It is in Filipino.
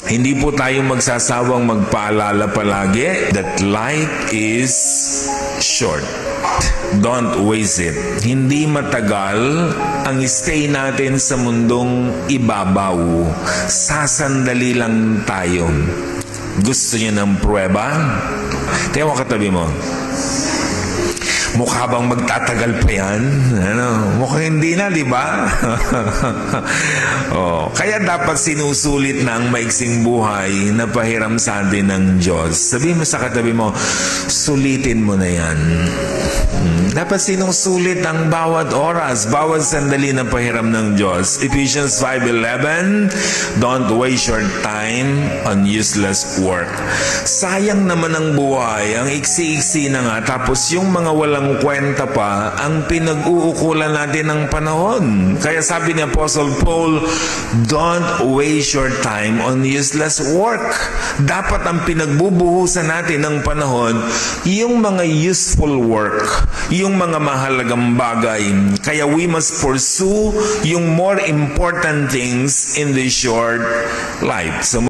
Hindi po tayo magsasawang magpaalala palagi that life is short. Don't waste it. Hindi matagal ang stay natin sa mundong ibabaw. Sasandali lang tayo. Gusto niyo ng pruweba? Tingnan mo katabi mo. Mukha bang magtatagal pa yan? Mukhang hindi na, di ba? Kaya dapat sinusulit na ang maiksing buhay na pahiram sa atin ng Diyos. Sabihin mo sa katabi mo, sulitin mo na yan. Dapat sinusulit ang bawat oras, bawat sandali na pahiram ng Diyos. Ephesians 5:11, don't waste your time on useless work. Sayang naman ang buhay, ang iksi-iksi na nga, tapos yung mga walang kwenta pa, ang pinag-uukulan natin ng panahon. Kaya sabi ni Apostle Paul, don't waste your time on useless work. Dapat ang pinagbubuhusan natin ng panahon, yung mga useful work, yung mga mahalagang bagay. Kaya we must pursue yung more important things in this short life. So,